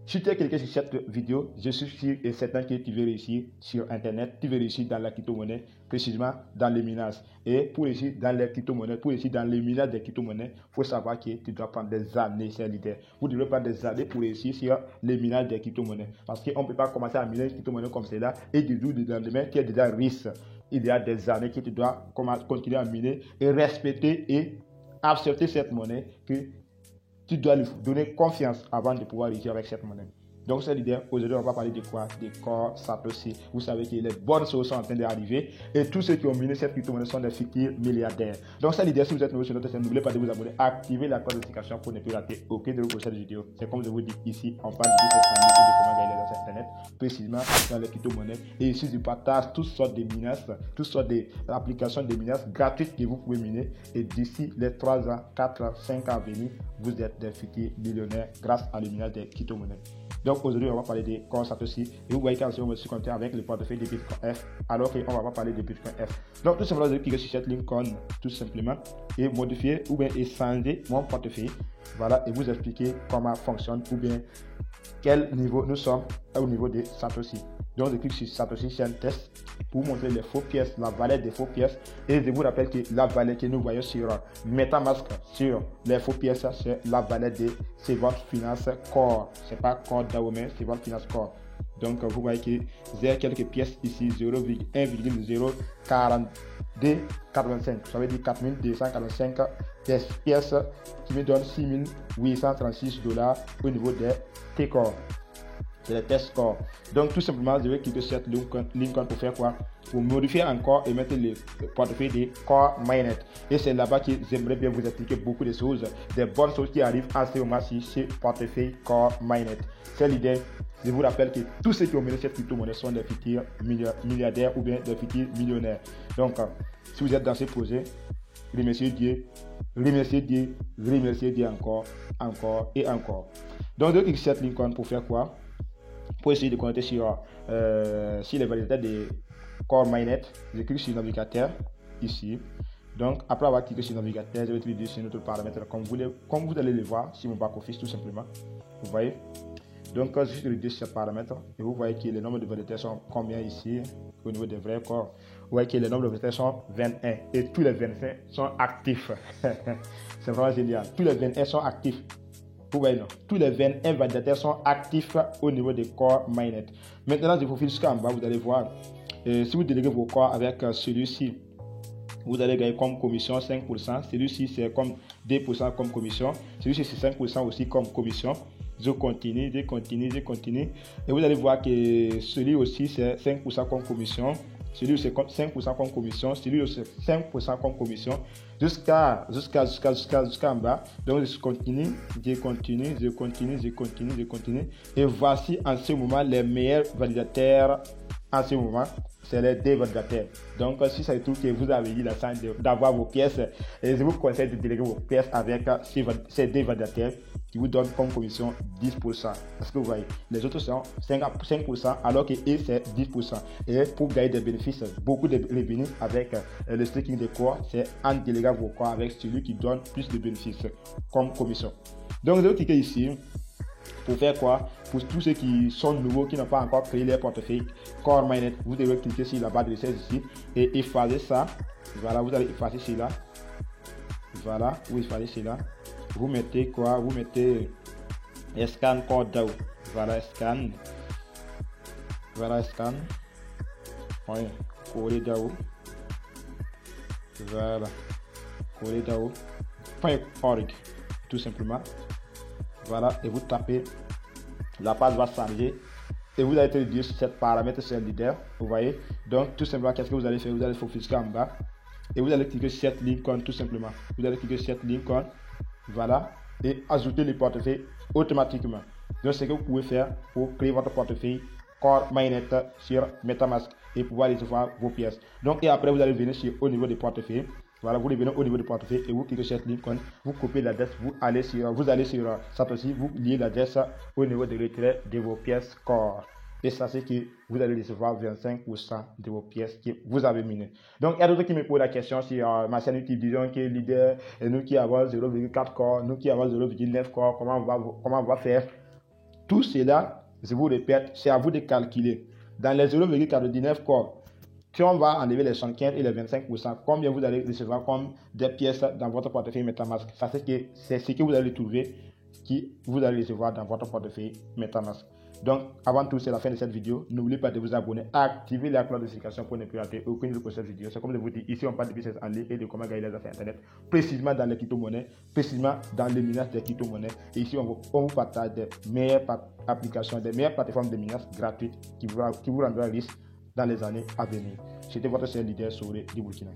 Si tu es quelqu'un sur cette vidéo, je suis sûr et certain que tu veux réussir sur Internet, tu veux réussir dans la crypto-monnaie, précisément dans les minages. Et pour réussir dans les crypto-monnaies, pour réussir dans les minages des crypto-monnaies, il faut savoir que tu dois prendre des années, c'est l'idée. Vous devez prendre des années pour réussir sur les minages des crypto-monnaies. Parce qu'on ne peut pas commencer à miner une crypto-monnaie comme celle-là et du jour au lendemain, tu es déjà riche. Il y a des années que tu dois continuer à miner et respecter et accepter cette monnaie que tu dois lui donner confiance avant de pouvoir réussir avec cette monnaie. Donc c'est l'idée. Aujourd'hui, on va parler de quoi? Des Core Satoshi. Vous savez que les bonnes choses sont en train d'arriver et tous ceux qui ont miné cette crypto-monnaie sont des futurs milliardaires. Donc c'est l'idée. Si vous êtes nouveau sur notre chaîne, n'oubliez pas de vous abonner, activer la cloche de notification pour ne plus rater aucune de vos prochaines vidéos. C'est comme je vous dis ici, on parle de business et de comment gagner l'argent sur Internet, précisément dans les crypto-monnaies. Et ici, je partage toutes sortes de minages, toutes sortes d'applications de minages gratuites que vous pouvez miner. Et d'ici les 3 ans, 4, 5 ans à venir, vous êtes des futurs millionnaires grâce à le minage des crypto-monnaies. Donc aujourd'hui, on va parler des Core Satoshi. Et vous voyez qu'en ce moment, je suis connecté avec le portefeuille de Bitcoin F, alors qu'on va pas parler de Bitcoin F. Donc tout simplement, vous allez cliquer sur cette Lincoln, tout simplement, et modifier ou bien changer mon portefeuille. Voilà, et vous expliquer comment fonctionne ou bien quel niveau nous sommes au niveau de Satoshi. Donc je clique sur Satoshi, c'est un test pour vous montrer les faux pièces, la valeur des faux pièces. Et je vous rappelle que la valeur que nous voyons sur MetaMask, sur les faux pièces, c'est la valeur de Sevon Finance Core. C'est pas Core DAO, mais Sevon Finance Core. Donc vous voyez que j'ai quelques pièces ici, 0,1,04285. Ça veut dire 4245 pièces qui me donnent 6836 $ au niveau des T-Core. C'est les test score. Donc tout simplement, je vais cliquer sur cette Lincoln pour faire quoi? Pour modifier encore et mettre le portefeuille de Core Mainnet. Et c'est là-bas que j'aimerais bien vous expliquer beaucoup de choses, des bonnes choses qui arrivent en ce moment sur ce portefeuille Core Mainnet. C'est l'idée. Je vous rappelle que tous ceux qui ont mené cette crypto-monnaie sont des futurs milliardaires ou bien des futurs millionnaires. Donc, si vous êtes dans ce projet, remerciez Dieu, remerciez Dieu, remerciez Dieu encore et encore. Donc, je clique sur cette Lincoln pour faire quoi? Pour essayer de connecter sur les validateurs de Core Mainnet. Je clique sur le navigateur ici. Donc après avoir cliqué sur le navigateur, je vais utiliser sur notre paramètre comme vous allez le voir sur mon back-office tout simplement. Vous voyez. Donc je suis sur ce paramètre et vous voyez que le nombre de validateurs sont combien ici au niveau des vrais corps. Vous voyez que le nombre de validateurs sont 21 et tous les 25 sont actifs. C'est vraiment génial. Tous les 21 sont actifs. Vous voyez, non? Tous les 21 validateurs sont actifs au niveau des Core Mainnet. Maintenant, je vous file jusqu'en bas, vous allez voir. Si vous déléguez vos corps avec celui-ci, vous allez gagner comme commission 5%. Celui-ci, c'est comme 2% comme commission. Celui-ci, c'est 5% aussi comme commission. Je continue. Et vous allez voir que celui aussi, c'est 5% comme commission. Celui c'est 5% comme commission, celui c'est 5% comme commission, jusqu'à en bas. Donc je continue. Et voici en ce moment les meilleurs validateurs en ce moment. C'est les deux validateurs. Donc, si ça se trouve que vous avez eu la chance d'avoir vos pièces, je vous conseille de déléguer vos pièces avec ces deux validateurs qui vous donnent comme commission 10%. Parce que vous voyez, les autres sont 5% alors que eux, c'est 10%. Et pour gagner des bénéfices, beaucoup de revenus avec le staking de Core, c'est en déléguant vos Core avec celui qui donne plus de bénéfices comme commission. Donc, je vais cliquer ici. Pour faire quoi? Pour tous ceux qui sont nouveaux, qui n'ont pas encore créé leur portefeuille Core Mainnet, vous devez cliquer sur la barre de recherche ici et effacer ça. Voilà, vous allez effacer cela. Voilà, vous effacez cela. Vous mettez quoi? Vous mettez scan Core DAO. Voilà, scan. Ouais, Core DAO. Voilà, Core DAO.org, tout simplement. Voilà, et vous tapez, la page va changer et vous allez être sur cette paramètre, c'est le leader, vous voyez. Donc tout simplement, qu'est-ce que vous allez faire? Vous allez focusser en bas et vous allez cliquer sur cette Lincoln tout simplement. Vous allez cliquer sur cette Lincoln, voilà, et ajouter le portefeuille automatiquement. Donc ce que vous pouvez faire pour créer votre portefeuille Core Mainnet sur MetaMask et pouvoir recevoir vos pièces. Donc et après vous allez venir au niveau des portefeuilles. Voilà, vous revenez au niveau du portefeuille et vous cliquez sur cette Lincoln, vous copiez l'adresse, vous allez sur Satoshi, vous liez l'adresse au niveau de retrait de vos pièces Core. Et sachez que vous allez recevoir 25% de vos pièces que vous avez minées. Donc, il y a d'autres qui me posent la question sur ma chaîne YouTube, disons que leader, et nous qui avons 0,4 Core, nous qui avons 0,9 Core, comment on va faire Tout cela, je vous répète, c'est à vous de calculer. Dans les 0,49 corps, si on va enlever les 75 et les 25%, combien vous allez recevoir comme des pièces dans votre portefeuille MetaMask? C'est ce que vous allez trouver qui vous allez recevoir dans votre portefeuille MetaMask. Donc, avant tout, c'est la fin de cette vidéo. N'oubliez pas de vous abonner, activer la cloche de notification pour ne plus rater aucune de prochaines vidéos. C'est comme je vous dis, ici on parle de business en ligne et de comment gagner les affaires internet, précisément dans les crypto-monnaies, précisément dans le minage des crypto-monnaies. Et ici, on vous partage des meilleures applications, des meilleures plateformes de minage gratuites qui vous rendront riche dans les années à venir. C'était votre seul leader Soré du Burkina.